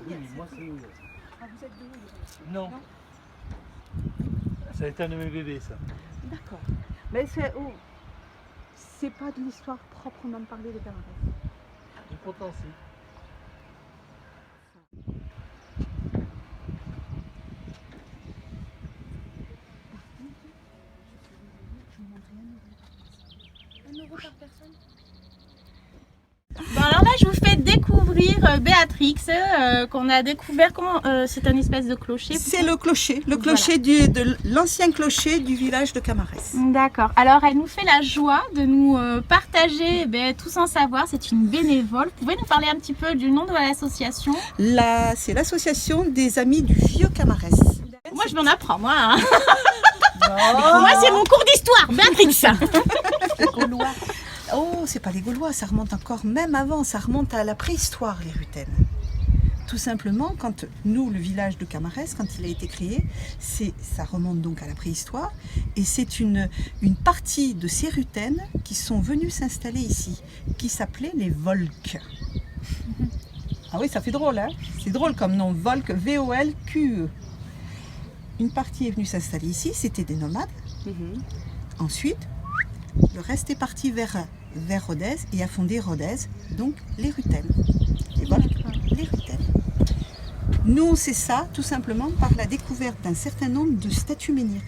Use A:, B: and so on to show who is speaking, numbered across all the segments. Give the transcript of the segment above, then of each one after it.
A: Oui, moi c'est...
B: Ah, vous êtes de où?
A: Non. Ça a été un de mes bébés, ça.
B: D'accord. Mais c'est pas de l'histoire proprement parlée de Camarès.
A: Et pourtant, si.
C: Bon alors là je vous fais découvrir Béatrix qu'on a découvert comment c'est un espèce de clocher.
B: C'est le clocher de l'ancien clocher du village de Camarès.
C: D'accord. Alors elle nous fait la joie de nous partager tout sans savoir. C'est une bénévole. Vous pouvez nous parler un petit peu du nom de l'association?
B: C'est l'association des amis du vieux Camarès.
C: Moi je m'en apprends moi. Hein. Moi c'est mon cours d'histoire, Béatrix.
B: Gaulois. Oh, c'est pas les Gaulois, ça remonte encore même avant, ça remonte à la préhistoire, les Rutaines. Tout simplement, quand nous, le village de Camarès, quand il a été créé, ça remonte donc à la préhistoire, et c'est une partie de ces Rutaines qui sont venues s'installer ici, qui s'appelaient les Volques. Ah oui, ça fait drôle, hein? C'est drôle comme nom, Volques, V-O-L-Q-E. Une partie est venue s'installer ici, c'était des nomades. Ensuite, le reste est parti vers Rodez et a fondé Rodez, donc les Rutaines. Les Volques, les Rutaines. Nous, c'est ça, tout simplement, par la découverte d'un certain nombre de statues menhirs.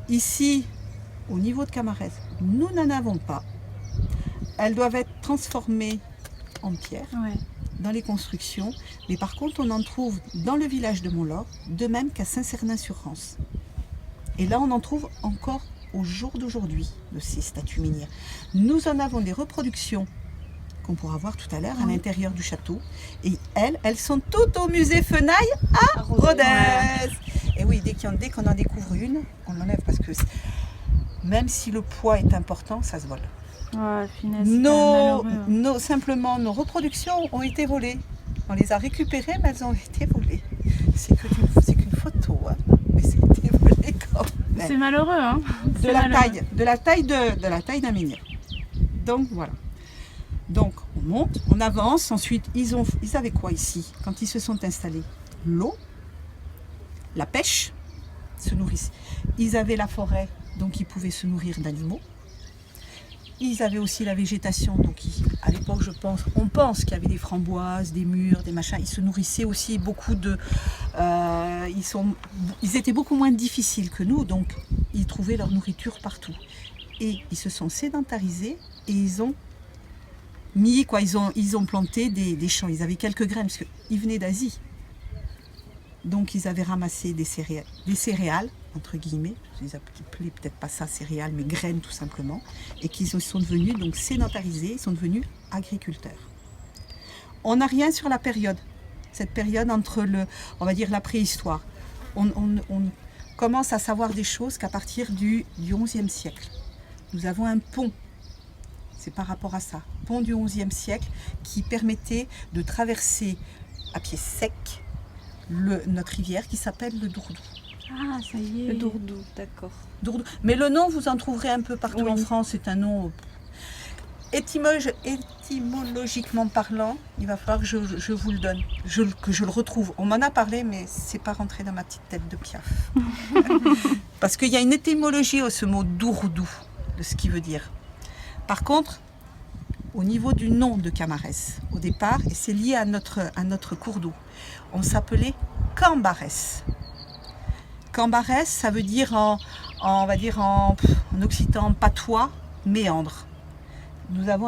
B: Ici, au niveau de Camarès, nous n'en avons pas. Elles doivent être transformées en pierre dans les constructions, mais par contre, on en trouve dans le village de Montlore, de même qu'à Saint-Cernin-sur-Rance. Et là, on en trouve encore au jour d'aujourd'hui de ces statues menhirs. Nous en avons des reproductions qu'on pourra voir tout à l'heure à l'intérieur du château. Et elles sont toutes au musée Fenaille à Rodez. Et oui, dès qu'on en découvre une, on l'enlève parce que même si le poids est important, ça se vole. Simplement, nos reproductions ont été volées. On les a récupérées, mais elles ont été volées. C'est qu'une photo, hein. Mais c'était volé quand même.
C: C'est malheureux, hein.
B: De la taille d'un menhir. Donc voilà. Donc on monte, on avance. Ensuite, ils avaient quoi ici quand ils se sont installés? L'eau, la pêche, se nourrissent. Ils avaient la forêt, donc ils pouvaient se nourrir d'animaux. Ils avaient aussi la végétation, donc à l'époque, on pense qu'il y avait des framboises, des mûres, des machins. Ils se nourrissaient aussi beaucoup ils étaient beaucoup moins difficiles que nous, donc ils trouvaient leur nourriture partout. Et ils se sont sédentarisés et ils ont planté des champs. Ils avaient quelques graines parce qu'ils venaient d'Asie. Donc ils avaient ramassé des céréales, entre guillemets, ils appelaient peut-être pas ça céréales, mais graines tout simplement, et qu'ils sont devenus donc sédentarisés, ils sont devenus agriculteurs. On n'a rien sur la période, cette période entre on va dire la préhistoire. On commence à savoir des choses qu'à partir du XIe siècle. Nous avons un pont, c'est par rapport à ça, pont du XIe siècle qui permettait de traverser à pied sec notre rivière qui s'appelle le Dourdou.
C: Ah, ça y est.
D: Le Dourdou, d'accord.
B: Dourdou. Mais le nom, vous en trouverez un peu partout en France. C'est un nom étymologiquement parlant. Il va falloir que je vous le donne, que je le retrouve. On m'en a parlé, mais c'est pas rentré dans ma petite tête de Piaf. Parce qu'il y a une étymologie à ce mot Dourdou, de ce qu'il veut dire. Par contre, au niveau du nom de Camarès, au départ, et c'est lié à notre cours d'eau, on s'appelait Cambarès. Cambarès, ça veut dire en occitan patois, méandre.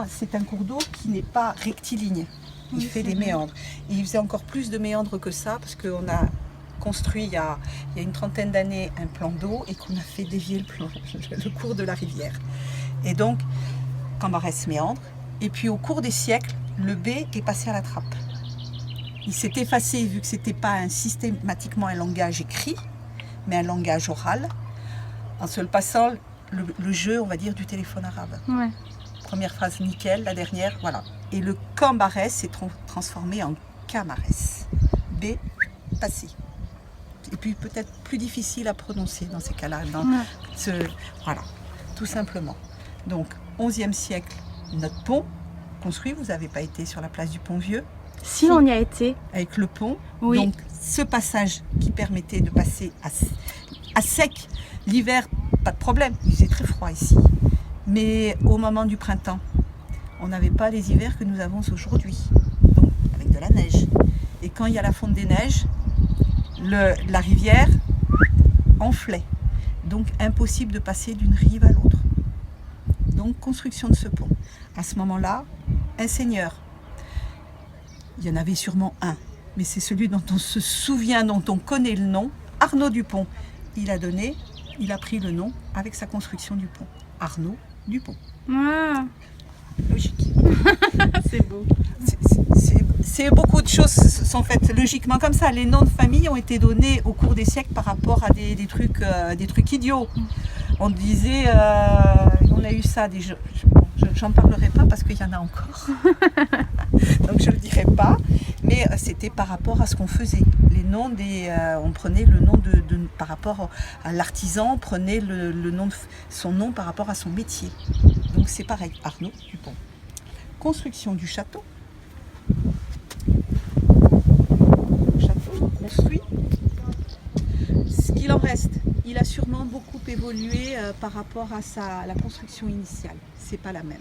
B: C'est un cours d'eau qui n'est pas rectiligne, il fait des méandres. Et il faisait encore plus de méandres que ça, parce qu'on a construit il y a une trentaine d'années un plan d'eau et qu'on a fait dévier le cours de la rivière. Et donc, Cambarès méandre. Et puis au cours des siècles, le B est passé à la trappe. Il s'est effacé vu que ce n'était pas systématiquement un langage écrit, mais un langage oral, en se le passant le jeu, on va dire, du téléphone arabe.
C: Ouais.
B: Première phrase nickel, la dernière, voilà. Et le Cambarès s'est transformé en Camarès. B, passé. Et puis peut-être plus difficile à prononcer dans ces cas-là. Voilà, tout simplement. Donc, XIe siècle, notre pont, construit. Vous n'avez pas été sur la place du Pont-Vieux,
C: Si on y a été,
B: avec le pont.
C: oui.
B: Donc, ce passage qui permettait de passer à sec l'hiver, pas de problème. Il faisait très froid ici. Mais au moment du printemps, on n'avait pas les hivers que nous avons aujourd'hui. Donc, avec de la neige. Et quand il y a la fonte des neiges, la rivière enflait. Donc, impossible de passer d'une rive à l'autre. Donc, construction de ce pont. À ce moment-là, un seigneur, il y en avait sûrement un, mais c'est celui dont on se souvient, dont on connaît le nom, Arnaud Dupont. Il a pris le nom avec sa construction du pont. Arnaud Dupont.
C: Ah,
B: Logique.
C: c'est beau.
B: C'est beaucoup de choses sont faites logiquement comme ça. Les noms de famille ont été donnés au cours des siècles par rapport à des trucs idiots. On disait, on a eu ça, j'en parlerai pas parce qu'il y en a encore. Donc je le dirai pas. Mais c'était par rapport à ce qu'on faisait. Les noms on prenait le nom par rapport à l'artisan, on prenait son nom par rapport à son métier. Donc c'est pareil, Arnaud Dupont. Construction du château. Château construit. Ce qu'il en reste, il a sûrement beaucoup évolué par rapport à la construction initiale. C'est pas la même.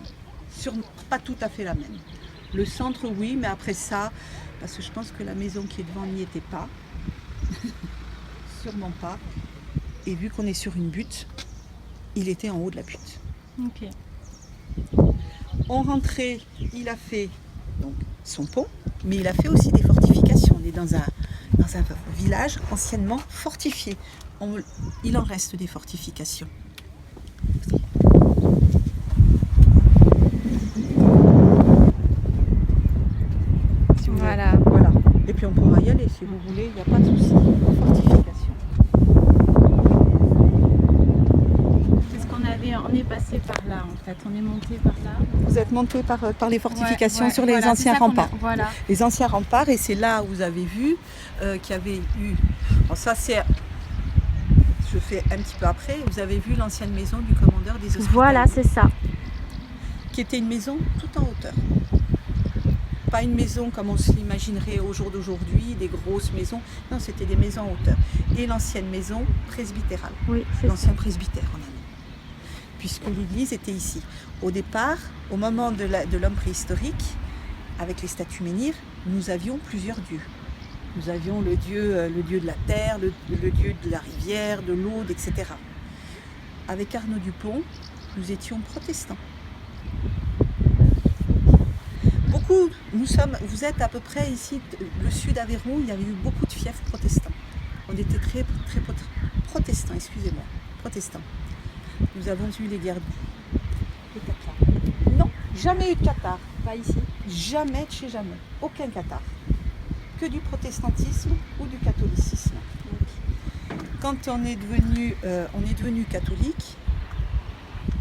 B: Pas tout à fait la même. Le centre, oui, mais après ça, parce que je pense que la maison qui est devant n'y était pas. Sûrement pas. Et vu qu'on est sur une butte, il était en haut de la butte.
C: Ok.
B: On rentrait, il a fait donc, son pont, mais il a fait aussi des fortifications. On est dans un village anciennement fortifié. Il en reste des fortifications. Si vous
C: Voilà.
B: voulez. Voilà. Et puis on pourra y aller si vous voulez, il n'y a pas de souci. Fortification.
C: C'est ce qu'on avait, on est passé par là en fait, on est monté par là.
B: Vous êtes monté par les fortifications
C: Ouais,
B: sur les
C: voilà,
B: anciens
C: c'est ça qu'on a-
B: remparts.
C: Voilà.
B: Les anciens remparts, et c'est là où vous avez vu qu'il y avait eu. Bon, ça, c'est. Je fais un petit peu après. Vous avez vu l'ancienne maison du commandeur des Hospitaliers.
C: Voilà, c'est ça.
B: Qui était une maison tout en hauteur. Pas une maison comme on se l'imaginerait au jour d'aujourd'hui, des grosses maisons. Non, c'était des maisons en hauteur. Et l'ancienne maison presbytérale.
C: Oui, c'est ça.
B: L'ancien presbytère, on a mis. Puisque l'église était ici. Au départ, au moment de l'homme préhistorique, avec les statues menhirs, nous avions plusieurs dieux. Nous avions le dieu de la terre, le dieu de la rivière, de l'eau, etc. Avec Arnaud Dupont, nous étions protestants. Vous êtes à peu près ici, le sud d'Aveyron, il y avait eu beaucoup de fiefs protestants. On était très, très protestants, excusez-moi, protestants. Nous avons eu les guerres de Qatar. Non, jamais eu de Qatar.
C: Pas ici.
B: Jamais de chez jamais. Aucun Qatar. Que du protestantisme ou du catholicisme. Quand on est devenu catholique,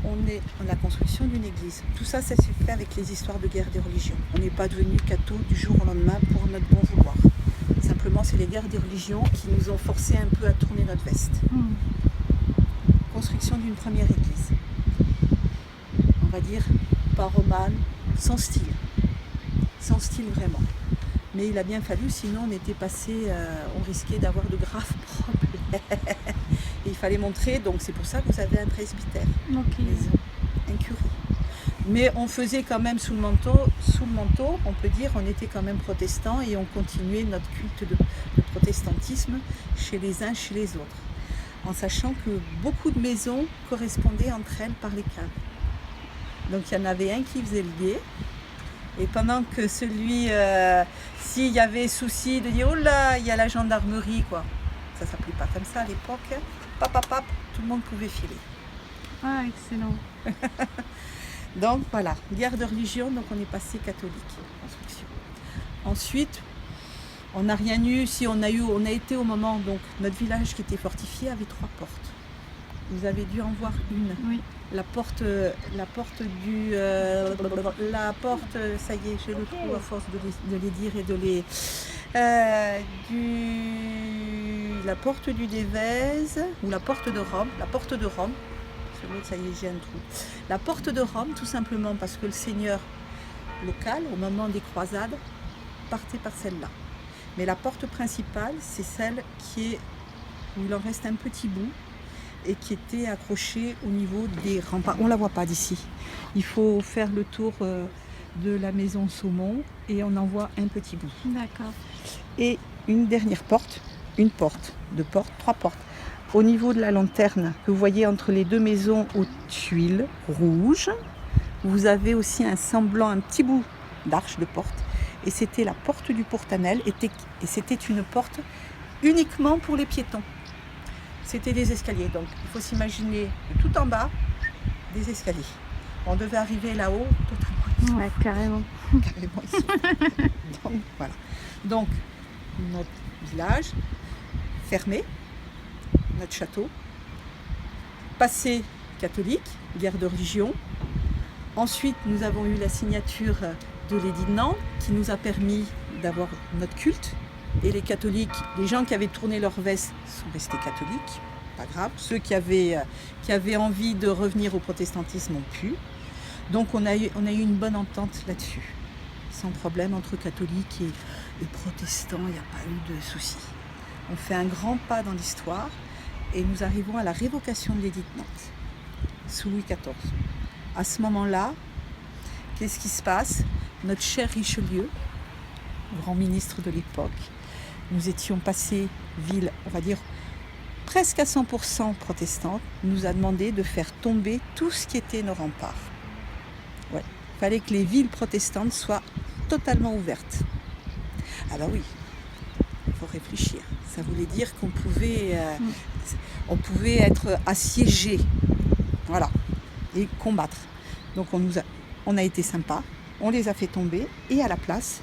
B: on a la construction d'une église. Tout ça, ça s'est fait avec les histoires de guerre des religions. On n'est pas devenu catho du jour au lendemain pour notre bon vouloir. Simplement, c'est les guerres des religions qui nous ont forcé un peu à tourner notre veste. Construction d'une première église. On va dire pas romane, sans style. Sans style vraiment. Mais il a bien fallu, sinon on était passé, on risquait d'avoir de graves problèmes. Et il fallait montrer, donc c'est pour ça que vous avez un presbytère,
C: Ok.
B: un curé. Mais on faisait quand même sous le manteau, on peut dire, on était quand même protestants et on continuait notre culte de protestantisme chez les uns, chez les autres. En sachant que beaucoup de maisons correspondaient entre elles par les caves. Donc il y en avait un qui faisait le guet. Et pendant que celui, s'il y avait souci de dire, oh là, il y a la gendarmerie, quoi. Ça ne s'appelait pas comme ça à l'époque. Pap, tout le monde pouvait filer.
C: Ah, excellent.
B: Donc voilà, guerre de religion, donc on est passé catholique, construction. Ensuite, on n'a rien eu, on a été au moment, donc notre village qui était fortifié avait 3 portes. Vous avez dû en voir une.
C: Oui.
B: La porte, ça y est, j'ai le trou à force de les dire et de les... la porte du Dévèze, ou la porte de Rome, ça y est, j'ai un trou. La porte de Rome, tout simplement parce que le Seigneur locales, au moment des croisades, partaient par celle-là. Mais la porte principale, c'est celle où il en reste un petit bout et qui était accrochée au niveau des remparts. On ne la voit pas d'ici. Il faut faire le tour de la maison Saumon et on en voit un petit bout.
C: D'accord.
B: Et une dernière porte, trois portes. Au niveau de la lanterne que vous voyez entre les deux maisons aux tuiles rouges, vous avez aussi un semblant, un petit bout d'arche de porte. Et c'était la porte du Pourtanel. Et c'était une porte uniquement pour les piétons. C'était des escaliers. Donc il faut s'imaginer tout en bas des escaliers. On devait arriver là-haut totalement.
C: Ouais, carrément.
B: Carrément ici. Donc voilà. Donc notre village fermé, notre château, passé catholique, guerre de religion. Ensuite, nous avons eu la signature de l'édit de Nantes qui nous a permis d'avoir notre culte. Et les catholiques, les gens qui avaient tourné leur veste sont restés catholiques, pas grave. Ceux qui avaient envie de revenir au protestantisme ont pu. Donc on a eu une bonne entente là-dessus, sans problème entre catholiques et protestants, il n'y a pas eu de soucis. On fait un grand pas dans l'histoire et nous arrivons à la révocation de l'édit de Nantes, sous Louis XIV. À ce moment-là, qu'est-ce qui se passe? Notre cher Richelieu, grand ministre de l'époque, nous étions passés ville, on va dire, presque à 100% protestante, nous a demandé de faire tomber tout ce qui était nos remparts. Ouais. Il fallait que les villes protestantes soient totalement ouvertes. Ah bah oui, il faut réfléchir. Ça voulait dire qu'on pouvait être assiégé, voilà, et combattre. Donc on a été sympa, on les a fait tomber et à la place,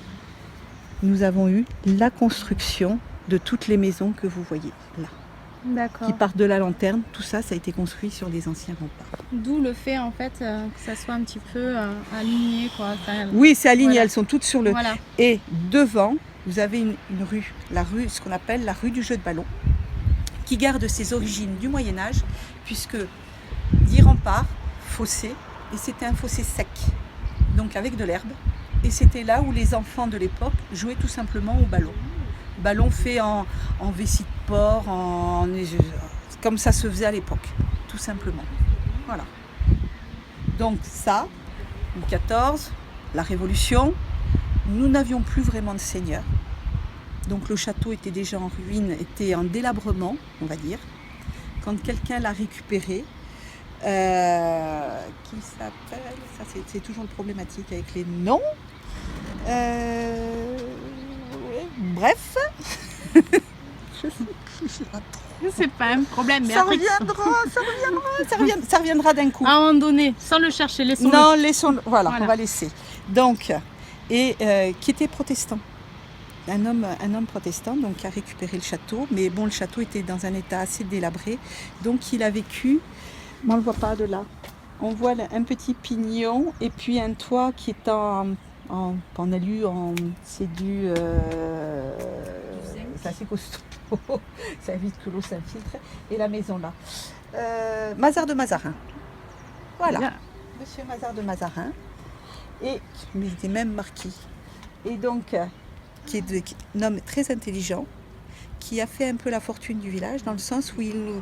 B: nous avons eu la construction de toutes les maisons que vous voyez là.
C: D'accord.
B: Qui partent de la lanterne, tout ça, ça a été construit sur des anciens remparts.
C: D'où le fait en fait que ça soit un petit peu aligné, quoi. Enfin,
B: oui, c'est aligné,
C: voilà.
B: Elles sont toutes sur le...
C: Voilà.
B: Et devant, vous avez une rue, la rue, ce qu'on appelle la rue du jeu de ballon, qui garde ses origines du Moyen-Âge, puisque 10 remparts, fossés, et c'était un fossé sec, donc avec de l'herbe. Et c'était là où les enfants de l'époque jouaient tout simplement au ballon. Ballon fait en vessie de porc, comme ça se faisait à l'époque, tout simplement. Voilà. Donc ça, Louis XIV, la Révolution, nous n'avions plus vraiment de seigneur. Donc le château était déjà en ruine, était en délabrement, on va dire. Quand quelqu'un l'a récupéré, qui s'appelle, ça c'est toujours le problématique avec les noms. Bref,
C: C'est pas un problème, mais
B: ça
C: après,
B: reviendra d'un coup.
C: à un moment donné, sans le chercher, laissons-le.
B: Non, laissons, voilà,
C: Voilà.
B: on va laisser. Donc, qui était protestant. Un homme protestant donc, qui a récupéré le château, mais bon, le château était dans un état assez délabré, donc il a vécu, on ne le voit pas de là, on voit un petit pignon et puis un toit qui est c'est du... c'est assez costaud, ça évite que l'eau s'infiltre, et la maison là. Mazar de Mazarin, voilà,
C: Bien.
B: Monsieur Mazar de Mazarin, et il était même marquis, et donc... qui est un homme très intelligent, qui a fait un peu la fortune du village, dans le sens où il nous...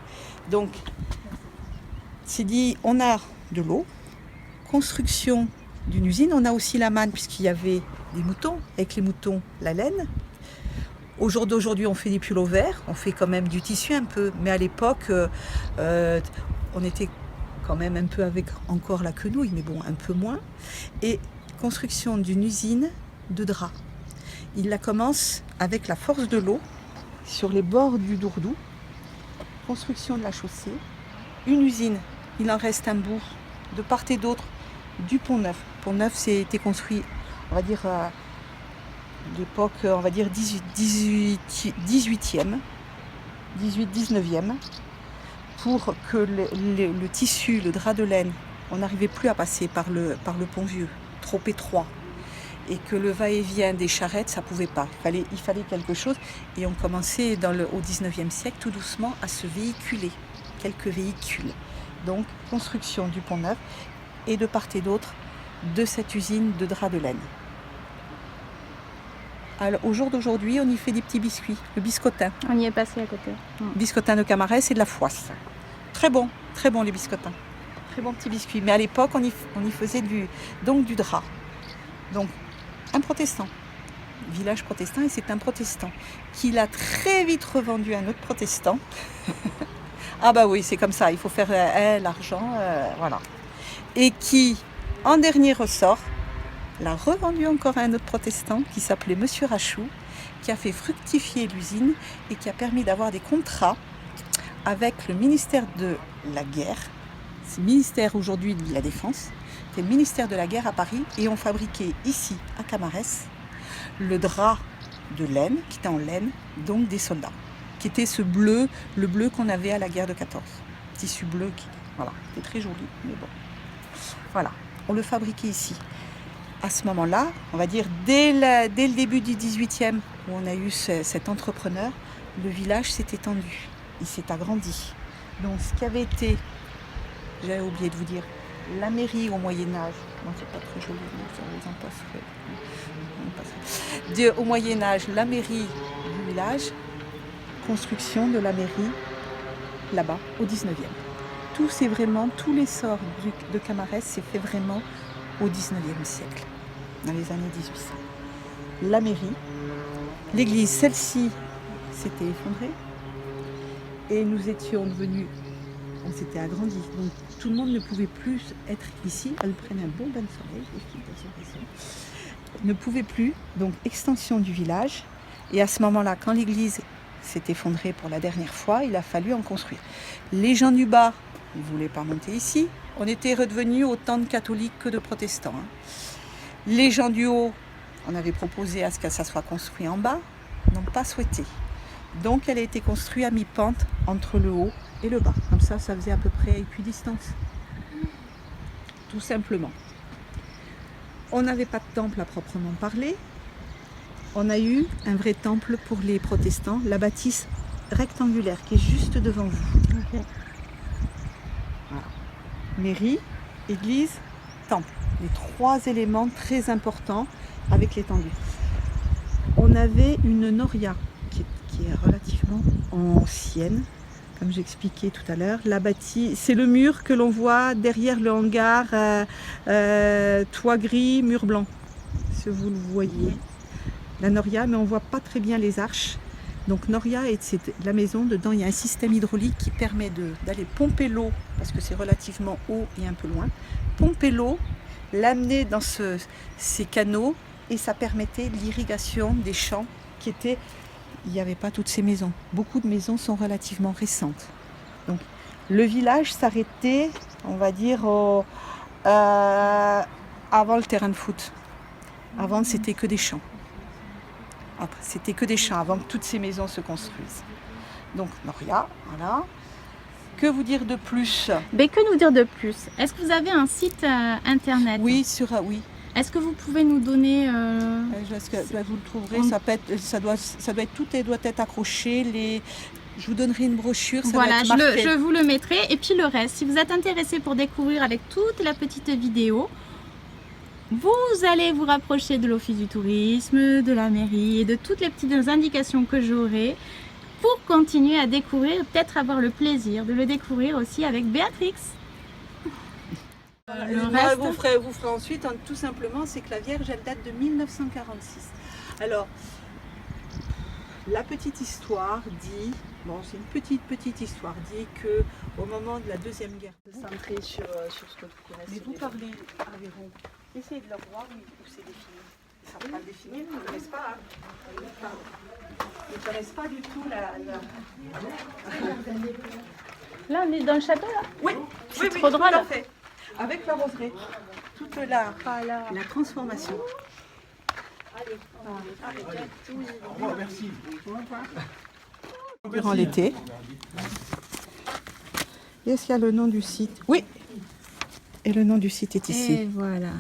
B: Donc, s'est dit, on a de l'eau, construction d'une usine, on a aussi la manne, puisqu'il y avait des moutons, avec les moutons, la laine. Au jour d'aujourd'hui, on fait des pulls verts, on fait quand même du tissu un peu, mais à l'époque, on était quand même un peu avec encore la quenouille, mais bon, un peu moins. Et construction d'une usine de draps. Il la commence avec la force de l'eau sur les bords du Dourdou, construction de la chaussée, une usine, il en reste un bout de part et d'autre du Pont-Neuf. Pont-Neuf, c'était construit, on va dire, à l'époque, on va dire 18e, 19e, pour que le tissu, le drap de laine, on n'arrivait plus à passer par le pont vieux, trop étroit. Et que le va-et-vient des charrettes, ça ne pouvait pas. Il fallait quelque chose. Et on commençait au 19e siècle, tout doucement, à se véhiculer. Quelques véhicules. Donc, construction du Pont-Neuf. Et de part et d'autre, de cette usine de draps de laine. Alors, au jour d'aujourd'hui, on y fait des petits biscuits, le biscottin.
C: On y est passé à côté.
B: Biscottin de Camarès et de la Foisse. Très bon les biscottins. Très bons petits biscuits. Mais à l'époque, on y faisait du drap. Donc, un protestant. Village protestant, et c'est un protestant qui l'a très vite revendu à un autre protestant. Ah bah oui, c'est comme ça, il faut faire l'argent, voilà. Et qui, en dernier ressort, l'a revendu encore à un autre protestant qui s'appelait Monsieur Rachou, qui a fait fructifier l'usine et qui a permis d'avoir des contrats avec le ministère de la Guerre. C'est le ministère aujourd'hui de la Défense. C'est le ministère de la Guerre à Paris, et on fabriquait ici, à Camarès, le drap de laine, qui était en laine, donc des soldats, qui était le bleu qu'on avait à la guerre de 14. Tissu bleu, voilà, c'était très joli, mais bon. Voilà, on le fabriquait ici. À ce moment-là, on va dire dès le début du 18e, où on a eu cet entrepreneur, le village s'est étendu, il s'est agrandi. Donc ce qui avait été, j'avais oublié de vous dire, la mairie au Moyen-Âge, non c'est pas très joli, ça vous en passerait. Au Moyen-Âge, la mairie du village, construction de la mairie là-bas, au 19e. Tout l'essor de Camarès s'est fait vraiment au 19e siècle, dans les années 1800. La mairie, l'église, celle-ci s'était effondrée et nous étions devenus, on s'était agrandi. Donc tout le monde ne pouvait plus être ici. Elle prenait un bon bain de soleil, ne pouvait plus, donc extension du village. Et à ce moment-là, quand l'église s'est effondrée pour la dernière fois, il a fallu en construire. Les gens du bas ne voulaient pas monter ici. On était redevenus autant de catholiques que de protestants. Les gens du haut, on avait proposé à ce que ça soit construit en bas, n'ont pas souhaité. Donc elle a été construite à mi-pente entre le haut et le bas. Comme ça faisait à peu près équidistance. Tout simplement. On n'avait pas de temple à proprement parler. On a eu un vrai temple pour les protestants, la bâtisse rectangulaire qui est juste devant vous. Okay. Voilà. Mairie, église, temple. Les trois éléments très importants avec l'étendue. On avait une noria qui est relativement ancienne, comme j'expliquais tout à l'heure. La bâtisse, c'est le mur que l'on voit derrière le hangar, toit gris, mur blanc. Si vous le voyez. La noria, mais on ne voit pas très bien les arches. Donc noria, c'est la maison, dedans il y a un système hydraulique qui permet d'aller pomper l'eau, parce que c'est relativement haut et un peu loin, pomper l'eau, l'amener dans ces canaux, et ça permettait l'irrigation des champs qui étaient... Il n'y avait pas toutes ces maisons. Beaucoup de maisons sont relativement récentes. Donc le village s'arrêtait, on va dire, avant le terrain de foot. Avant, c'était que des champs. C'était que des champs avant que toutes ces maisons se construisent. Donc, Noria, voilà. Que vous dire de plus?
C: Mais que nous dire de plus? Est-ce que vous avez un site internet?
B: Oui, oui.
C: Est-ce que vous pouvez nous donner...
B: vous le trouverez, tout doit être accroché. Je vous donnerai une brochure.
C: Voilà, je vous le mettrai. Et puis le reste, si vous êtes intéressé pour découvrir avec toute la petite vidéo, vous allez vous rapprocher de l'office du tourisme, de la mairie et de toutes les petites indications que j'aurai pour continuer à découvrir, peut-être avoir le plaisir de le découvrir aussi avec Béatrix.
B: Vous ferez ensuite, tout simplement, c'est que la Vierge, elle date de 1946. Alors, la petite histoire dit, c'est une petite histoire, dit que au moment de la Deuxième Guerre,
D: centré sur ce que vous connaissez.
B: Mais vous parlez Aveyron. Essayez de leur voir où c'est défini. Ils ne savent pas le définir, ils ne connaissent pas. Ils ne connaissent pas du tout
C: Là, on est dans le château, là?
B: Oui,
C: c'est trop drôle.
B: Tout à fait. Avec la roseraie. Toute la transformation. Allez.
A: Au revoir, merci.
B: Durant l'été. Est-ce qu'il y a le nom du site? Oui. Et le nom du site est ici.
C: Et voilà.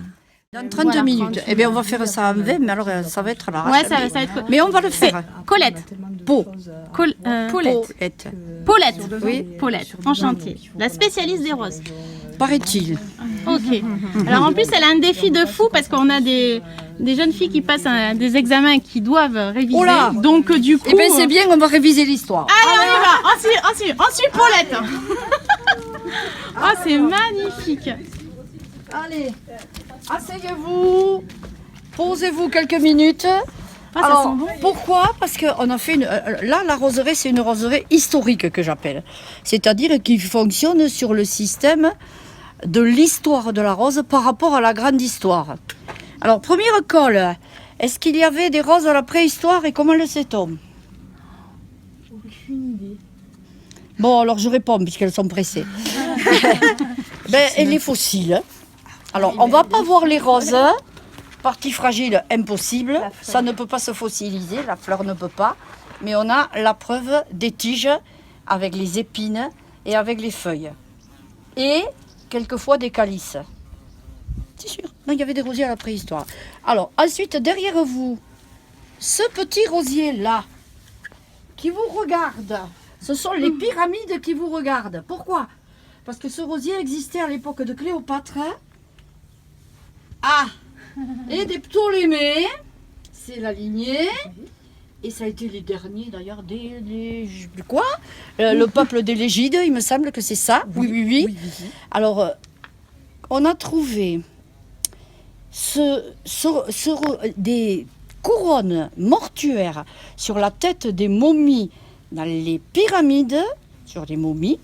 E: Dans 32 minutes. Eh bien, on va faire ça en V, mais alors ça va être là.
C: Ouais, ça va être...
E: Mais on va le faire.
C: Colette.
E: Paulette.
C: Paulette.
E: Oui.
C: Paulette, enchantée. La spécialiste des roses.
E: Paraît-il.
C: Ok. Alors en plus, elle a un défi de fou parce qu'on a des jeunes filles qui passent des examens qui doivent réviser.
E: Oh là.
C: Donc du coup...
E: Eh bien, c'est bien, on va réviser l'histoire.
C: Allez, on y va. On suit Paulette. Oh, c'est magnifique.
E: Allez, asseyez-vous, posez-vous quelques minutes.
C: Ah, ça
E: Alors,
C: sent bon.
E: pourquoi? Parce qu'on a fait là, la roseraie, c'est une roseraie historique que j'appelle. C'est-à-dire qui fonctionne sur le système de l'histoire de la rose par rapport à la grande histoire. Alors, première colle, est-ce qu'il y avait des roses à la préhistoire et comment le sait-on?
C: Aucune idée.
E: Bon, alors je réponds puisqu'elles sont pressées. Et les fossiles. Alors, on va pas voir les roses. Partie fragile, impossible. Ça ne peut pas se fossiliser, la fleur ne peut pas. Mais on a la preuve des tiges avec les épines et avec les feuilles. Et quelquefois des calices. C'est sûr. Non, il y avait des rosiers à la préhistoire. Alors, ensuite, derrière vous, ce petit rosier-là, qui vous regarde, ce sont les pyramides qui vous regardent. Pourquoi? Parce que ce rosier existait à l'époque de Cléopâtre. Ah! Et des Ptolémées, c'est la lignée. Et ça a été les derniers d'ailleurs le peuple des Légides, il me semble que c'est ça. Oui. Alors, on a trouvé des couronnes mortuaires sur la tête des momies dans les pyramides, sur des momies,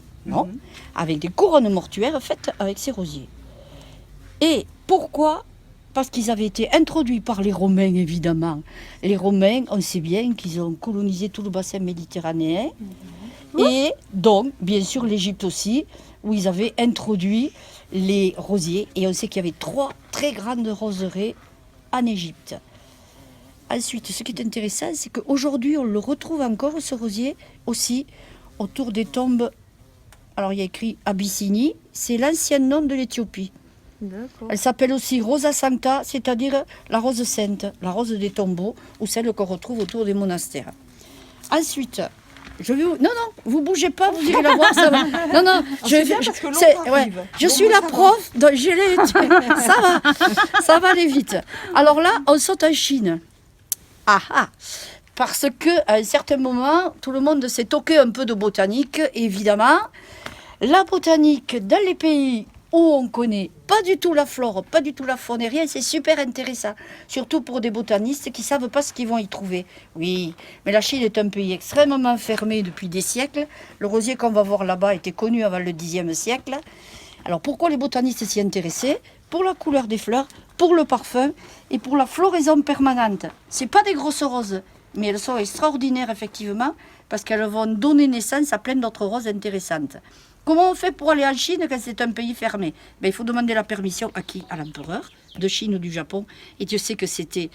E: avec des couronnes mortuaires faites avec ces rosiers. Et pourquoi? Parce qu'ils avaient été introduits par les Romains, évidemment. Les Romains, on sait bien qu'ils ont colonisé tout le bassin méditerranéen. Et donc, bien sûr, l'Égypte aussi, où ils avaient introduit les rosiers. Et on sait qu'il y avait 3 très grandes roseraie en Égypte. Ensuite, ce qui est intéressant, c'est qu'aujourd'hui, on le retrouve encore, ce rosier, aussi, autour des tombes. Alors, il y a écrit Abyssinie, c'est l'ancien nom de l'Éthiopie. Elle s'appelle aussi Rosa Sancta, c'est-à-dire la rose sainte, la rose des tombeaux, ou celle qu'on retrouve autour des monastères. Ensuite, je vais non, vous bougez pas, vous irez la voir. Ça va. Non, je suis la prof, donc ça va aller vite. Alors là, on saute en Chine. Parce qu'à un certain moment, tout le monde s'est toqué un peu de botanique, évidemment. La botanique, dans les pays où on connaît pas du tout la flore, pas du tout la faune et rien, c'est super intéressant. Surtout pour des botanistes qui ne savent pas ce qu'ils vont y trouver. Oui, mais la Chine est un pays extrêmement fermé depuis des siècles. Le rosier qu'on va voir là-bas était connu avant le Xe siècle. Alors pourquoi les botanistes s'y intéressaient? Pour la couleur des fleurs, pour le parfum et pour la floraison permanente. Ce pas des grosses roses, mais elles sont extraordinaires effectivement parce qu'elles vont donner naissance à plein d'autres roses intéressantes. Comment on fait pour aller en Chine quand c'est un pays fermé? Il faut demander la permission à qui? À l'empereur de Chine ou du Japon. Et Dieu sait que c'était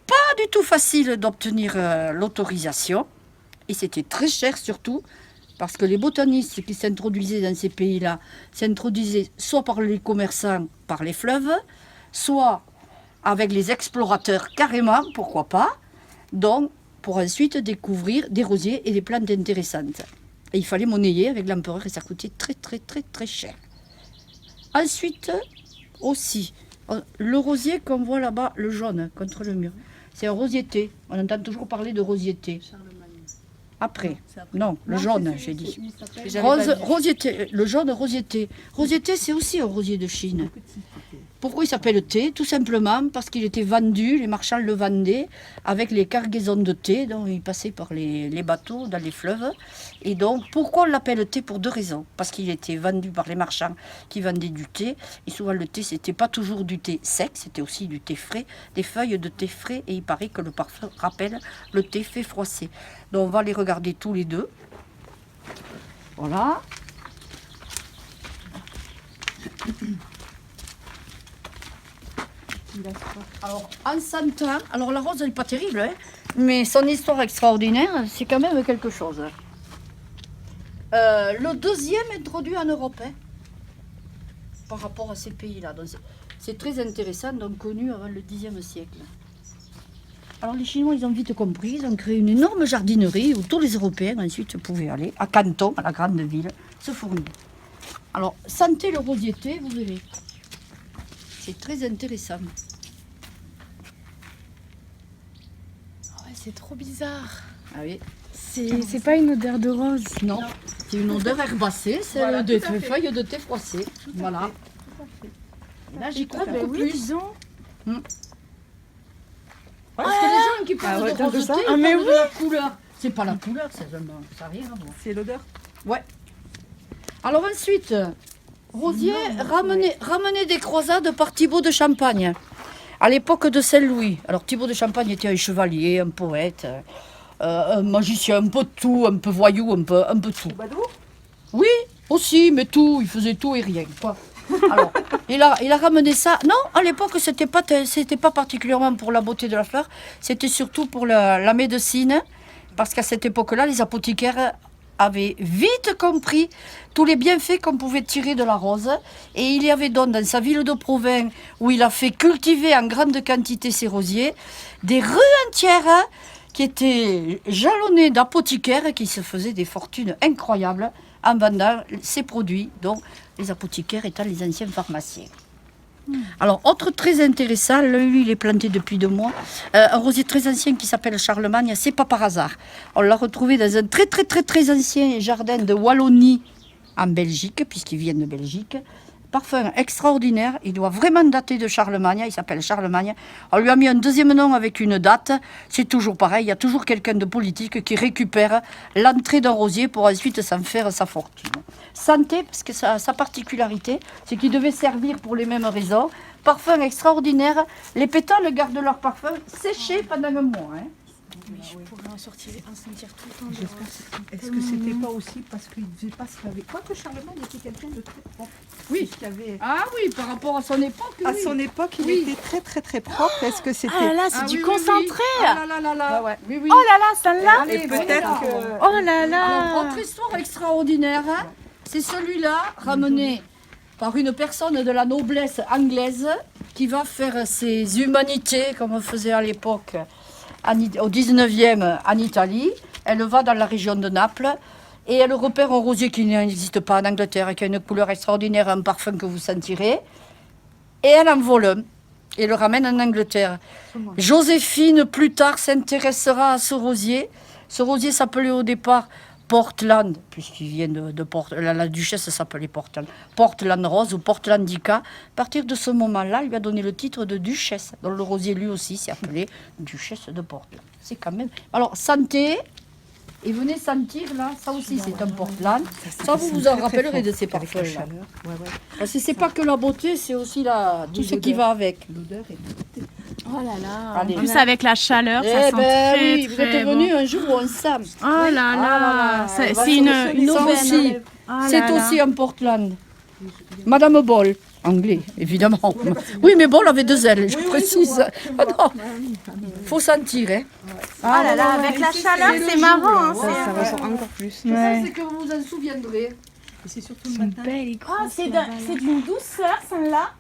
E: pas du tout facile d'obtenir l'autorisation. Et c'était très cher surtout, parce que les botanistes qui s'introduisaient dans ces pays-là s'introduisaient soit par les commerçants, par les fleuves, soit avec les explorateurs carrément, pourquoi pas, donc pour ensuite découvrir des rosiers et des plantes intéressantes. Et il fallait monnayer avec l'empereur et ça coûtait très très très très cher. Ensuite, aussi, le rosier qu'on voit là-bas, le jaune contre le mur, c'est un rosier thé. On entend toujours parler de rosier thé. Après, non, le jaune, j'ai dit. Rosier thé, le jaune rosier thé. Rosier thé, c'est aussi un rosier de Chine. Pourquoi il s'appelle thé? Tout simplement parce qu'il était vendu, les marchands le vendaient avec les cargaisons de thé, donc il passait par les bateaux dans les fleuves. Et donc, pourquoi on l'appelle thé? Pour 2 raisons. Parce qu'il était vendu par les marchands qui vendaient du thé. Et souvent, le thé, c'était pas toujours du thé sec, c'était aussi du thé frais, des feuilles de thé frais. Et il paraît que le parfum rappelle le thé fait froisser. Donc, on va les regarder tous les deux. Voilà. Alors, en 100 ans, alors la rose, elle n'est pas terrible, hein, mais son histoire extraordinaire, c'est quand même quelque chose. Le deuxième introduit en Europe, hein, par rapport à ces pays-là. Donc c'est très intéressant, donc connu avant le Xe siècle. Alors les Chinois, ils ont vite compris, ils ont créé une énorme jardinerie où tous les Européens ensuite pouvaient aller, à Canton, à la grande ville, se fournir. Alors, sentez le rosier thé, vous verrez. C'est très intéressant.
C: Ouais, c'est trop bizarre.
E: Ah oui.
C: C'est pas une odeur de rose.
E: Non, c'est une odeur herbacée, c'est
B: Voilà,
E: des
B: tout à fait.
E: feuilles de thé froissé. Voilà. Là, j'y crois beaucoup
C: oui,
E: plus.
C: disons.
E: Parce que les gens qui parlent de
B: t'as vu
E: rose
B: ça
E: thé,
C: Ah,
E: ils
C: mais
E: parlent de la couleur. C'est pas la couleur, ça n'a rien à voir.
B: C'est l'odeur.
E: Alors ensuite, Rosier ramenait des croisades par Thibaut de Champagne, à l'époque de Saint-Louis. Alors Thibaut de Champagne était un chevalier, un poète, un magicien, un peu de tout, un peu voyou, un peu tout. Oui, aussi, mais tout, il faisait tout et rien, quoi. Alors, il a ramené ça. Non, à l'époque, c'était pas particulièrement pour la beauté de la fleur, c'était surtout pour la médecine, parce qu'à cette époque-là, les apothicaires avaient vite compris tous les bienfaits qu'on pouvait tirer de la rose. Et il y avait donc dans sa ville de Provins, où il a fait cultiver en grande quantité ses rosiers, des rues entières qui étaient jalonnées d'apothicaires qui se faisaient des fortunes incroyables en vendant ces produits, dont les apothicaires étant les anciens pharmaciens. Alors, autre très intéressant, lui il est planté depuis 2 mois, un rosier très ancien qui s'appelle Charlemagne, c'est pas par hasard. On l'a retrouvé dans un très ancien jardin de Wallonie en Belgique, puisqu'il vient de Belgique. Parfum extraordinaire, il doit vraiment dater de Charlemagne, il s'appelle Charlemagne. On lui a mis un deuxième nom avec une date, c'est toujours pareil, il y a toujours quelqu'un de politique qui récupère l'entrée d'un rosier pour ensuite s'en faire sa fortune. Santé, parce que sa particularité, c'est qu'il devait servir pour les mêmes raisons. Parfum extraordinaire, les pétales gardent leur parfum séché pendant un mois. Hein.
C: Je pourrais en sentir tout le temps.
B: Est-ce que c'était pas aussi parce qu'il ne devait pas se laver? Quoique Charlemagne était quelqu'un de très propre.
E: Oui.
B: Qui avait...
E: Ah oui, par rapport à son époque,
B: À
E: oui.
B: son époque, il
E: Oui.
B: était très propre. Est-ce que c'était...
C: Ah là là, c'est
E: Ah
C: du
E: oui, oui,
C: concentré.
E: oui. Ah là là là.
B: Ah ouais.
E: Oui, oui.
C: Oh là là, celle-là.
E: Allez,
B: peut-être
E: voilà.
B: que...
C: Oh là
E: Alors,
C: là.
E: autre histoire extraordinaire, hein, c'est celui-là, ramené par une personne de la noblesse anglaise qui va faire ses humanités, comme on faisait à l'époque, au 19e en Italie. Elle va dans la région de Naples et elle repère un rosier qui n'existe pas en Angleterre et qui a une couleur extraordinaire, un parfum que vous sentirez. Et elle en vole un et le ramène en Angleterre. Joséphine, plus tard, s'intéressera à ce rosier. Ce rosier s'appelait au départ Portland, puisqu'il vient de Portland. La duchesse s'appelait Portland. Portland Rose ou Portlandica. À partir de ce moment-là, il lui a donné le titre de duchesse. Donc le rosier, lui aussi, s'est appelé duchesse de Portland. C'est quand même... Alors, santé. Et venez sentir, là, ça aussi, c'est un Portland. Ça, vous vous en rappellerez de ces parfums-là. Parce que c'est pas que la beauté, c'est aussi tout ce qui va avec.
B: L'odeur est...
C: Oh là là.
E: Allez.
C: En plus, avec la chaleur, ça
E: Eh
C: sent
E: ben
C: très,
E: oui, vous
C: très
E: êtes
C: bon.
E: venus un jour où on s'aime.
C: Oh là là.
E: là.
C: C'est
E: Va
C: c'est
E: sur
C: une
E: ça
C: aubaine.
E: aussi.
C: Oh
E: C'est
C: là là.
E: aussi un Portland. Madame Ball, anglais, évidemment. Oui, mais Ball avait 2 ailes, je précise. Ah non, faut sentir, hein.
C: Oh là là, avec la chaleur, c'est marrant. Hein,
A: Ça ressort encore plus.
E: Ça, c'est que vous vous en souviendrez.
B: Et c'est surtout le matin.
C: Oh, c'est d'une douceur, celle-là.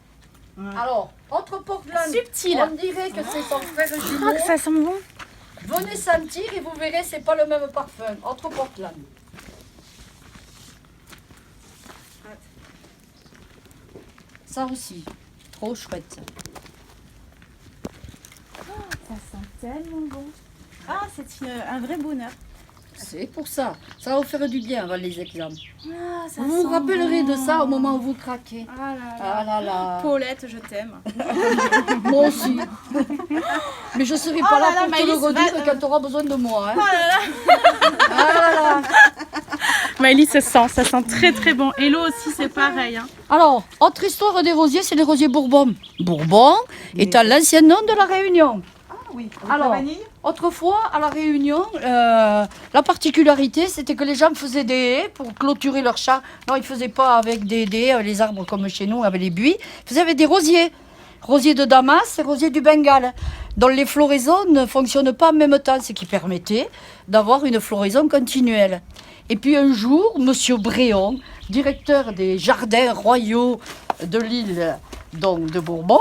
E: Alors, autre Portland.
C: Subtil.
E: On dirait que c'est son frère
C: Oh,
E: jumeau.
C: que ça sent bon.
E: Venez sentir et vous verrez, c'est pas le même parfum. Autre Portland. Ça aussi, trop chouette.
C: Ça sent tellement bon. Ah, c'est un vrai bonheur.
E: C'est pour ça. Ça va vous faire du bien avant les examens.
C: Ah, ça
E: Vous vous
C: sent
E: rappellerez
C: bon.
E: de ça au moment où vous craquez.
C: Ah là là.
E: Ah là là.
C: Paulette, je t'aime.
E: Moi aussi. Mais je ne serai pas
C: Oh là
E: là
C: là,
E: pour te le
C: Maëlys,
E: redire quand tu auras besoin de moi. Hein.
C: Oh là là.
E: Ah là là.
C: Maëlys, ça sent très très bon. Hello aussi, c'est pareil. Hein.
E: Alors, autre histoire des rosiers, c'est les rosiers Bourbon. Bourbon est à l'ancien nom de la Réunion.
B: Ah oui, avec
E: Alors,
B: la vanille.
E: Autrefois, à la Réunion, la particularité, c'était que les gens faisaient des haies pour clôturer leur champ. Non, ils ne faisaient pas avec des haies, avec les arbres comme chez nous, avec les buis. Ils faisaient avec des rosiers. Rosiers de Damas et rosiers du Bengale, dont les floraisons ne fonctionnent pas en même temps, ce qui permettait d'avoir une floraison continuelle. Et puis un jour, M. Bréon, directeur des jardins royaux de l'île donc de Bourbon,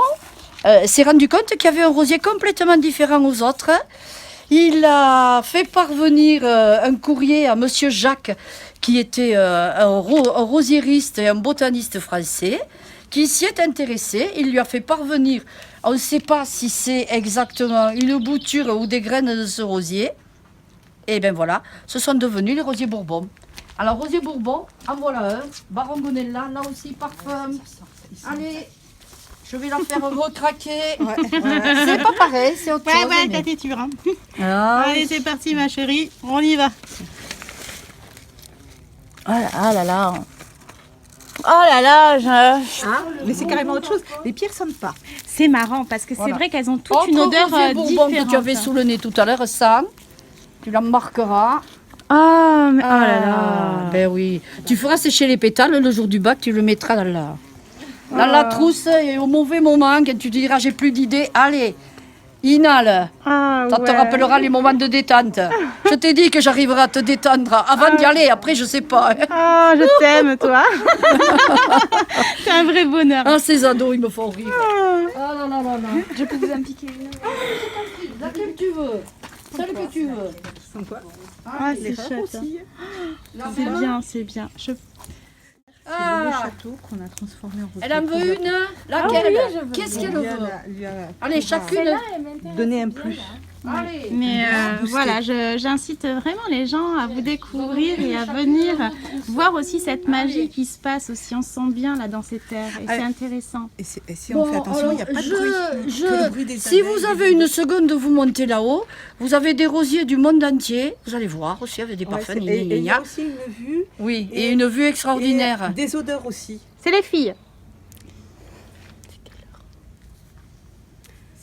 E: s'est rendu compte qu'il y avait un rosier complètement différent aux autres. Il a fait parvenir un courrier à Monsieur Jacques, qui était un rosiériste et un botaniste français, qui s'y est intéressé. Il lui a fait parvenir, on ne sait pas si c'est exactement une bouture ou des graines de ce rosier. Et bien voilà, ce sont devenus les rosiers Bourbon. Alors, rosier Bourbon, en voilà un. Barongonella, là aussi, parfum. Allez, je vais la faire recraquer. C'est pas pareil, c'est autre chose.
C: Ouais,
E: mais-
C: ta têture. Hein.
E: Ah,
C: Allez, c'est parti, ma chérie. On y va.
E: ah là là.
C: Oh là là,
B: Mais c'est carrément autre chose. Les pierres sonnent pas.
C: c'est marrant parce que c'est
B: Voilà.
C: vrai qu'elles ont toute
E: Autre
C: une odeur
E: rosier Bourbon
C: différente.
E: que tu avais sous le nez tout à l'heure, ça, tu la marqueras.
C: Oh, mais, oh là
E: Ah,
C: là.
E: ben oui. Tu feras sécher les pétales le jour du bac, tu le mettras dans la trousse et au mauvais moment, quand tu diras j'ai plus d'idées, allez, inhale.
C: Ah,
E: Ça te rappellera les moments de détente. Je t'ai dit que j'arriverai à te détendre avant d'y aller, après je sais pas. hein.
C: Oh, je t'aime, toi. C'est un vrai bonheur.
E: Ah, ces ados, ils me font rire. Ah là là là là.
D: Je peux vous en piquer une.
E: Laquelle tu veux? Celle que tu veux.
C: Ah, c'est chouette. C'est bien, c'est bien.
B: Le
E: Ah,
B: château qu'on a transformé en rosier.
E: elle en veut une?
C: Ah
E: Laquelle? Qu'est-ce qu'elle veut? Allez, chacune.
B: Donner un plus.
E: Allez.
C: Mais
B: booster.
C: voilà, j'incite vraiment les gens à vous découvrir et à venir voir aussi cette magie qui se passe aussi. On sent bien là dans ces terres et c'est intéressant.
B: Et si on fait attention, il n'y a pas de bruit. Que le bruit des
E: Si
B: abeilles,
E: vous avez une seconde de vous monter là-haut, vous avez des rosiers du monde entier. Vous allez voir aussi avec des
B: Ouais,
E: parfums.
B: c'est-
E: gna,
B: et
E: gna,
B: il y a
E: gna.
B: aussi une vue.
E: Oui, et une vue
B: Et
E: extraordinaire.
B: des odeurs aussi.
C: C'est les filles.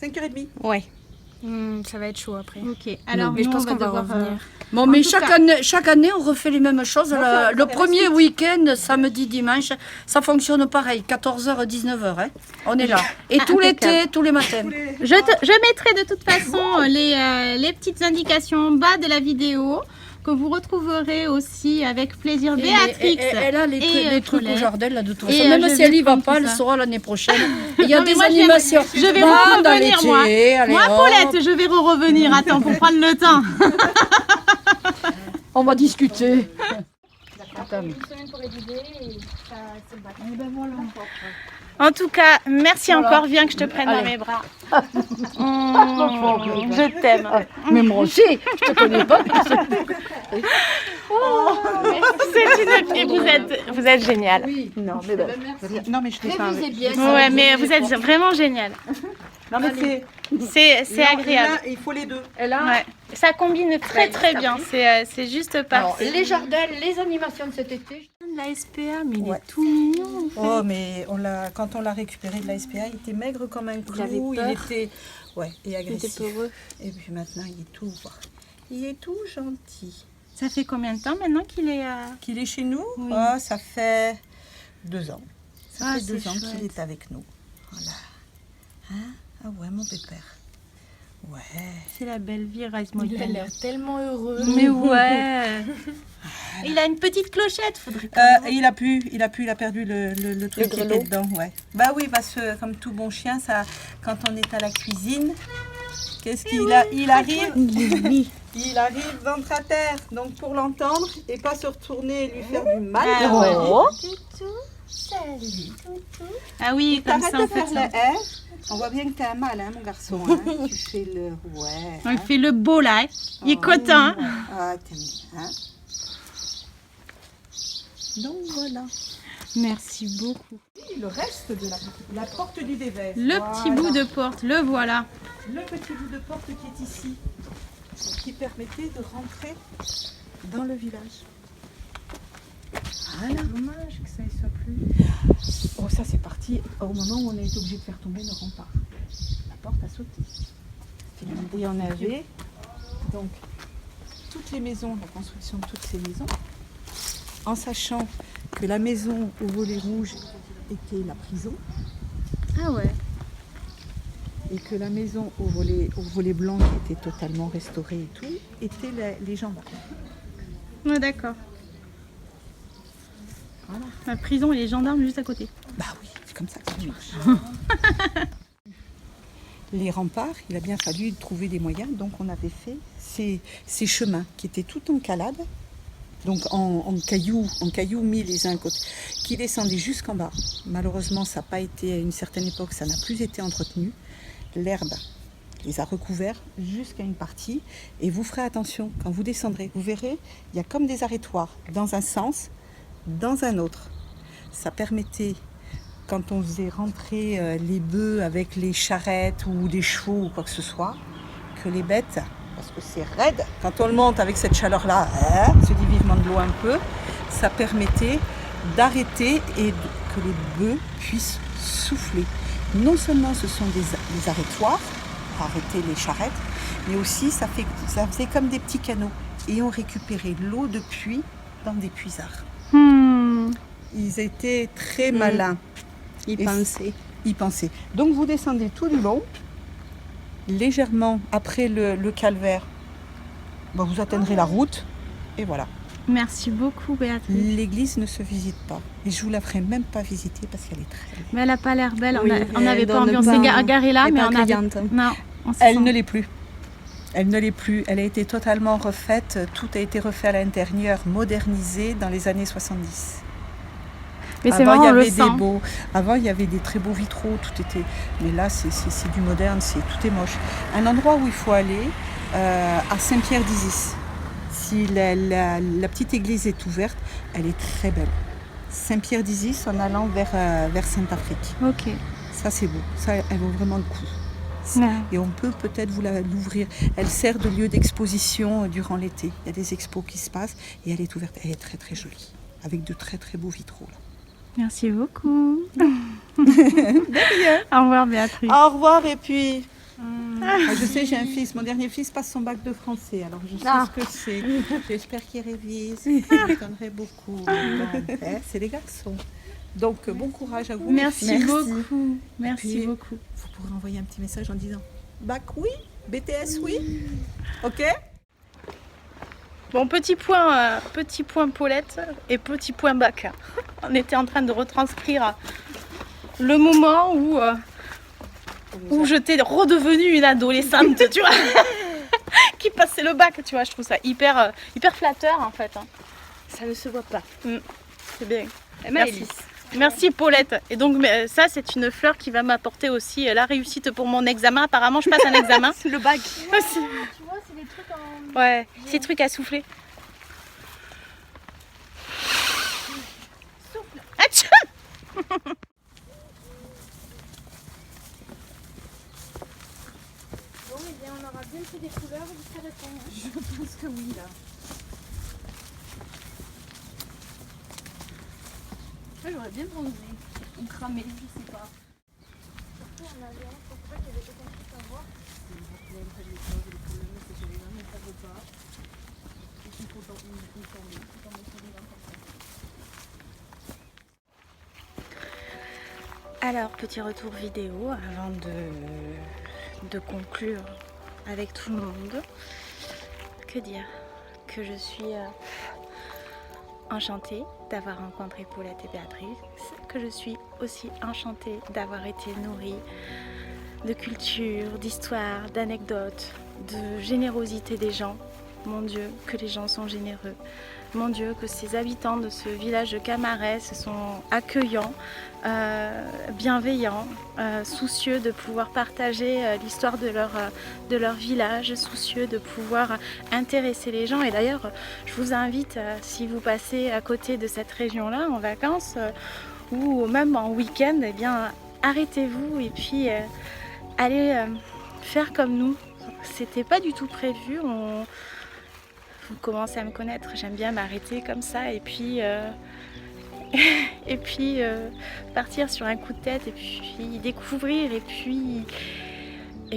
B: 5h30.
C: Ouais.
D: Ça va être chaud après.
C: Ok. Alors,
D: Mais je
C: nous,
D: pense
C: on va
D: qu'on va
C: devoir,
D: revenir.
E: Bon, mais
C: en tout
E: chaque année, on refait les mêmes choses.
B: ça,
E: Le
B: ça
E: premier week-end, samedi, dimanche, ça fonctionne pareil, 14h, 19h. Hein. On est là. Et tout
C: impeccable.
E: l'été, tous les matins.
C: Je mettrai de toute façon les petites indications en bas de la vidéo que vous retrouverez aussi avec plaisir
E: Et-
C: Béatrix.
E: et- elle a les
C: et,
E: trucs au
C: Colette.
E: jardin, là, de toute
C: Et,
E: façon. Même
C: je
E: si elle
C: vais
E: y va
C: prendre
E: pas,
C: tout
E: elle
C: ça.
E: sera l'année prochaine. Et il y a
C: Non, mais
E: des
C: moi,
E: animations.
C: je vais
E: Dans
C: revenir,
E: l'été,
C: moi.
E: allez,
C: Moi,
E: hop.
C: Paulette, je vais revenir. Attends, pour prendre le temps.
E: On va discuter. Attends.
C: En tout cas, merci
E: Voilà.
C: encore. Viens que je te prenne dans
E: Allez.
C: mes bras. Je t'aime.
E: Mais moi aussi, je te connais pas.
C: C'est une fille. Vous êtes génial.
E: Oui.
B: Non, mais non, mais je l'ai pas.
E: Révisez bien.
C: Ouais, mais vous êtes vraiment génial.
B: Non, mais
C: C'est
B: là,
C: agréable.
B: là, il faut les deux.
E: Elle a...
C: Ouais. Ça combine très très bien. C'est juste
E: Alors,
C: parfait.
E: les jardins, les animations de cet été.
C: La SPA, mais il
B: Ouais.
C: est tout mignon.
B: Oh, mais quand on l'a récupéré de la SPA, il était maigre comme un clou. Il était, ouais, et agressif. Et puis maintenant, il est tout gentil.
C: Ça fait combien de temps maintenant qu'il est
B: Qu'il est chez nous,
C: Oui.
B: oh, ça fait 2 ans. Ça
C: Ah,
B: fait
C: c'est
B: 2 ans qu'il
C: chouette.
B: est avec nous. Voilà. Hein? Ah ouais, mon pépère. Ouais.
C: C'est la belle vie, Raise-moi.
D: Il a l'air tellement heureux.
C: Mais ouais. Il a une petite clochette, faudrait
B: Il a perdu le truc qui était dedans, ouais. Bah oui, parce que comme tout bon chien, ça, quand on est à la cuisine, qu'est-ce qu'il a il arrive ventre à terre, donc pour l'entendre et pas se retourner et lui faire du mal.
C: Ah,
B: Salut.
C: Ah oui, comme
B: T'arrêtes
C: ça
B: de
C: on fait
B: faire
C: ça.
B: le R. On voit bien que t'es un mal, hein, mon garçon. Hein. Tu fais le ouais.
C: On fait le beau là. Il est content. Hein.
B: Ah, t'aimes bien. Hein. Donc voilà.
C: Merci beaucoup.
B: Le reste de la porte du dévers.
C: Le petit bout de porte, le voilà.
B: Le petit bout de porte qui est ici, qui permettait de rentrer dans le village. Voilà. Dommage que ça ne soit plus. Oh, ça c'est parti au moment où on a été obligé de faire tomber nos remparts. La porte a sauté. Et on avait donc toutes les maisons, la construction de toutes ces maisons, en sachant que la maison au volet rouge était la prison.
C: Ah ouais.
B: Et que la maison au volet blanc qui était totalement restaurée et tout, étaient les gendarmes.
C: Ouais, d'accord.
B: Voilà.
C: La prison et les gendarmes juste à côté.
B: Bah oui, c'est comme ça que ça marche. Les remparts, il a bien fallu trouver des moyens, donc on avait fait ces chemins qui étaient tout en calade donc en cailloux mis les uns à côté, qui descendaient jusqu'en bas. Malheureusement, ça n'a pas été, à une certaine époque, ça n'a plus été entretenu. L'herbe les a recouverts jusqu'à une partie. Et vous ferez attention, quand vous descendrez, vous verrez, il y a comme des arrêtoirs, dans un sens, dans un autre. Ça permettait, quand on faisait rentrer les bœufs avec les charrettes ou des chevaux ou quoi que ce soit, que les bêtes, parce que c'est raide, quand on le monte avec cette chaleur-là, se dit vivement de l'eau un peu, ça permettait d'arrêter et que les bœufs puissent souffler. Non seulement ce sont des arrêtoirs, pour arrêter les charrettes, mais aussi ça faisait comme des petits canaux. Et on récupérait l'eau de pluie dans des puisards. Ils étaient très malins.
A: Ils
B: pensaient. Donc vous descendez tout du long, légèrement après le calvaire, vous atteindrez la route, et voilà.
C: Merci beaucoup, Béatrice.
B: L'église ne se visite pas. Et je vous la ferai même pas visiter parce qu'elle est très belle.
C: Mais elle n'a pas l'air belle.
A: Oui,
C: on n'avait pas envie. On s'est garé là, mais on avait... Non, on s'est
B: Elle
C: senti-
B: ne l'est plus. Elle ne l'est plus. Elle a été totalement refaite. Tout a été refait à l'intérieur, modernisé dans les années 70.
C: Mais c'est
B: Avant,
C: marrant, on le
B: il y avait
C: sent.
B: Avant, il y avait des très beaux vitraux. Tout était. Mais là, c'est du moderne. Tout est moche. Un endroit où il faut aller, à Saint-Pierre-d'Isis. Si la petite église est ouverte, elle est très belle. Saint-Pierre-d'Isis en allant vers Saint-Afrique.
C: Ok.
B: Ça, c'est beau. Ça, elle vaut vraiment le coup.
C: Ouais.
B: Et on peut peut-être vous l'ouvrir. Elle sert de lieu d'exposition durant l'été. Il y a des expos qui se passent et elle est ouverte. Elle est très très jolie, avec de très très beaux vitraux. Là.
C: Merci beaucoup. Au revoir, Béatrice.
B: Au revoir et puis... je sais, j'ai un fils. Mon dernier fils passe son bac de français. Alors je sais ce que c'est. J'espère qu'il révise. Je donnerai beaucoup. C'est les garçons. Donc bon courage à vous.
C: Merci beaucoup. Merci
B: puis-
C: beaucoup.
B: Vous pourrez envoyer un petit message en disant bac oui, BTS oui. Ok.
C: Bon, petit point Paulette et petit point bac. On était en train de retranscrire le moment où je t'ai redevenue une adolescente, tu vois, qui passait le bac, tu vois. Je trouve ça hyper flatteur en fait.
D: Ça ne se voit pas.
C: C'est bien.
D: Maëlys.
C: Merci Paulette. Et donc ça c'est une fleur qui va m'apporter aussi la réussite pour mon examen. Apparemment je passe un examen.
D: Le bac.
C: Aussi.
D: Tu vois, c'est des trucs en...
C: Ouais, ces trucs à souffler. Atchou.
D: Bon, eh bien, on aura bien fait des couleurs jusqu'à la fin.
B: Je pense que oui là.
D: Moi, j'aurais bien bronzé. Ou cramé, je sais pas. Surtout en allant, je pensais pas qu'il y avait autant de trucs à voir.
C: Alors, petit retour vidéo avant de conclure avec tout le monde. Que dire? Que je suis enchantée d'avoir rencontré Paulette et Béatrice, que je suis aussi enchantée d'avoir été nourrie de culture, d'histoire, d'anecdotes, de générosité des gens. Mon Dieu, que les gens sont généreux. Mon Dieu, que ces habitants de ce village de Camarès sont accueillants, bienveillants, soucieux de pouvoir partager l'histoire de leur village, soucieux de pouvoir intéresser les gens. Et d'ailleurs, je vous invite, si vous passez à côté de cette région-là en vacances ou même en week-end, eh bien, arrêtez-vous et puis allez faire comme nous. C'était pas du tout prévu. Vous commencez à me connaître, j'aime bien m'arrêter comme ça et puis partir sur un coup de tête et puis découvrir et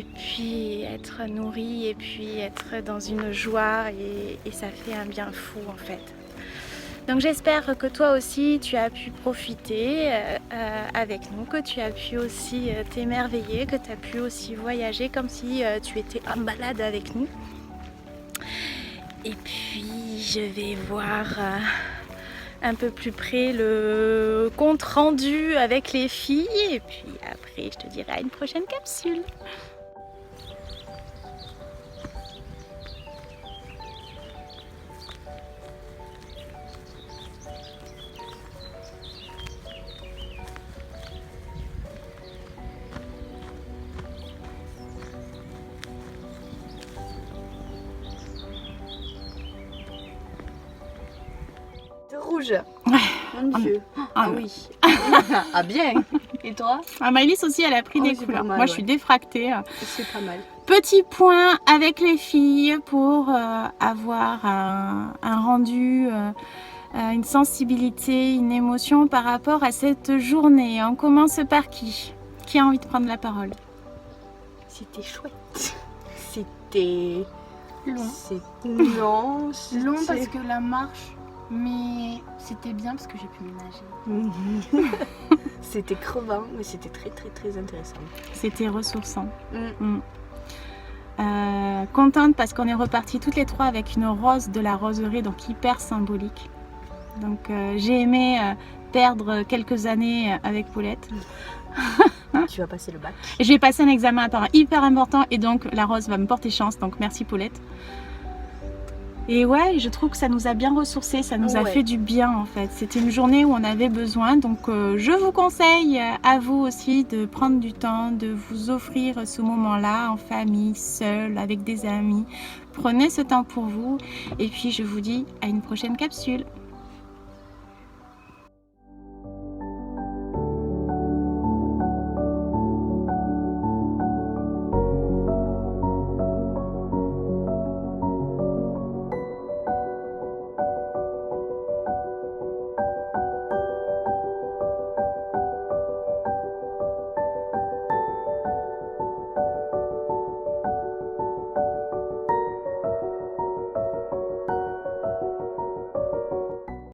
C: puis être nourri et puis être dans une joie et ça fait un bien fou en fait. Donc j'espère que toi aussi tu as pu profiter avec nous, que tu as pu aussi t'émerveiller, que tu as pu aussi voyager comme si tu étais en balade avec nous. Et puis je vais voir un peu plus près le compte rendu avec les filles et puis après je te dirai à une prochaine capsule.
D: rouge. Mon Dieu. Ah oui. Ah bien. Et toi?
C: Ah, Maëlys aussi, elle a pris
D: Oh,
C: des
D: c'est
C: couleurs.
D: pas mal,
C: Moi, je
D: ouais.
C: suis défractée.
D: C'est pas mal.
C: Petit point avec les filles pour avoir un rendu, une sensibilité, une émotion par rapport à cette journée. On commence par qui? Qui a envie de prendre la parole?
D: C'était chouette. C'était
C: Long.
D: Non.
C: Long
D: c'était-
C: parce que la marche, mais c'était bien parce que j'ai pu ménager.
D: C'était crevant, mais c'était très très très intéressant.
C: C'était ressourçant.
D: Mm.
C: Contente parce qu'on est repartis toutes les trois avec une rose de la roserie, donc hyper symbolique. Donc j'ai aimé perdre quelques années avec Paulette.
D: Tu vas passer le bac.
C: J'ai passé un examen hyper important et donc la rose va me porter chance, donc merci Paulette. Et ouais, je trouve que ça nous a bien ressourcés, ça nous a
D: Ouais.
C: fait du bien en fait. C'était une journée où on avait besoin, donc je vous conseille à vous aussi de prendre du temps, de vous offrir ce moment-là en famille, seul, avec des amis. Prenez ce temps pour vous et puis je vous dis à une prochaine capsule.